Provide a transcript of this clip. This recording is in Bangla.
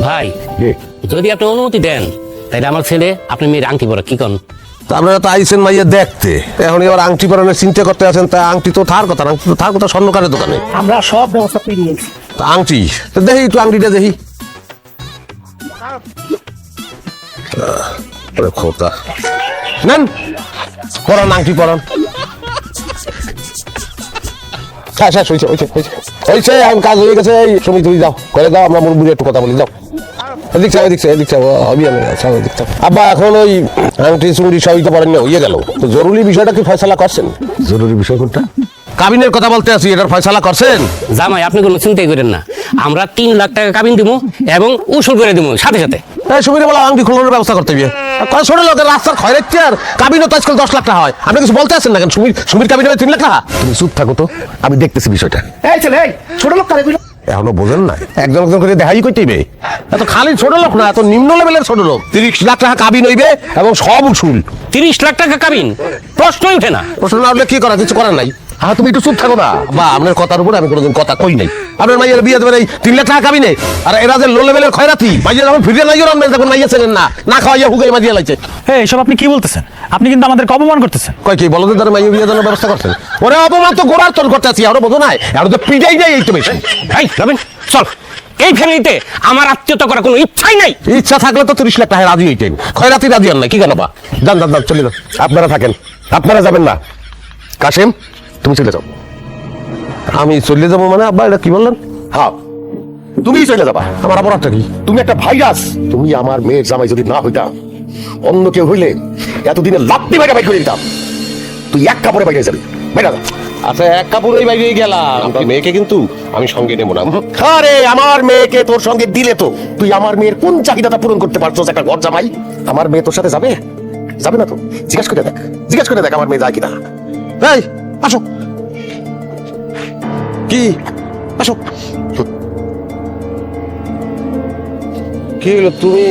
ভাই যদি আপনি অনুমতি দেন তাহলে আমার ছেলে আপনি মেয়ের আংটি পরা কি করেন? আপনারা তো আইসেন মাইয়া দেখতে, এখন এবার আংটি পরানোর চিন্তা করতে আছেন। তা আংটি তো থার কথা, আংটি তো থার কথা স্বর্ণকারের দোকানে। আমরা সব ব্যবস্থা করে নিয়েছি। তা আংটি তো দেখি, একটু আংটিটা দেখি। খোকা নেন, পরান আংটি পরান। শেষ হয়েছে, হয়েছে এখন কাজ হয়ে গেছে। এই তুমি তুমি যাও, করে দাও, আমরা মুরব্বী একটু কথা বলি। যাও আব্বা, এখন ওই আংটি চুংড়ি সবই তো পড়েন না, হইয়ে গেল। তো জরুরি বিষয়টা কি ফয়সালা করছেন? জরুরি বিষয় কোনটা? কাবিনের কথা বলতে আছি, এটার ফয়সালা করছেন? জামাই আপনি কোনো চিন্তাই করেন না, আমরা 3 লাখ টাকা কাবিন দিব এবং উসুল করে দিব সাথে সাথে। সুবিধা বলা আংটি খোলানোর ব্যবস্থা করতে হবে। ছোট লোকের রাস্তার খয়রাচ্ছে, আর কাবিনও তো আজকাল 10 লাখ টাকা হয়। আপনি কিছু বলতে আছেন না কেন? সুমির কাবিন হবে 3 লাখ টাকা। তুমি চুপ থাকো তো, আমি দেখতেছি বিষয়টা। এই ছেলে, এই ছোট লোক কারে কইলো? এখনো বোঝেন না? একজন একজন করে দেখাই করতেইবে। এত খালি ছোট লোক না, এত নিম্ন লেভেলের ছোট লোক। 30 লাখ টাকা কাবিন হইবে এবং সব উসুল। 30 লাখ টাকা কাবিন প্রশ্নই ওঠে না। প্রশ্ন না উঠলে কি করা, কিছু করার নাই। হ্যাঁ, তুমি একটু চুপ থাকো না। বা আপনার কথার উপরে আমি কোনোদিন কথা কই নাই। আপনার মাইয়ের বিয়ে দেবেন এই 3 লাখ টাকা কাবিনে, আর এরা যে লো লেভেলের খয়রাতি। মাইয়া যখন ফিরে নাই রাখবেন, তখন মাইয়া ছেলেন না, না খাওয়াইয়া হুগাই মারিয়া লাইছে। হ্যাঁ, এসব আপনি কি বলতেছেন? আপনি কিন্তু আমাদেরকে অপমান করতেছেন। কয় কি বলদের দ্বারা মাইয়া বিয়ে দেওয়ার ব্যবস্থা করছেন? ওরে অপমান তো গোড়ার তোর করতে আছি, আরো বোঝো নাই, আর তো পিটাই নাই। এই তো বেশি এই যাবেন, চল। এই ফ্যামিলিতে আমার আত্মীয়তা করার কোনো ইচ্ছাই নাই। ইচ্ছা থাকলে তো 30 লাখ টাকা রাজি হইতেন, খয়রাতি রাজি হন না। কি কেন বা? যান যান যান, চলে যান। আপনারা থাকেন, আপনারা যাবেন না। কাশেম, তুমি চলে যাও। আমি চলে যাবো মানে? আব্বা এটা কি বললেন? হ্যাঁ, তুমি চলে যাবা। আমার অপরাধটা কি? তুমি একটা ভাইরাস। তুমি আমার মেয়ের জামাই যদি না হইতা, অন্য কেউ হইলে এতদিনে লাত্তি বাইরে বাইর করে দিতাম। তুই এক কাপড়ে বাইরে যাবি, বাইরে যা। আচ্ছা, এক কাপড়েই বাইরে গেলাম, মেয়েকে কিন্তু আমি সঙ্গে নেবো না। আরে আমার মেয়েকে তোর সঙ্গে দিলে তো তুই আমার মেয়ের কোন চাহিদাটা পূরণ করতে পারছস? একটা ঘর জামাই। আমার মেয়ে তোর সাথে যাবে? যাবে না তো? জিজ্ঞাসা করে দেখ, জিজ্ঞাসা করে দেখ আমার মেয়ে যায় কিনা। এই আসো, কি আসো। কি হলো তুমি?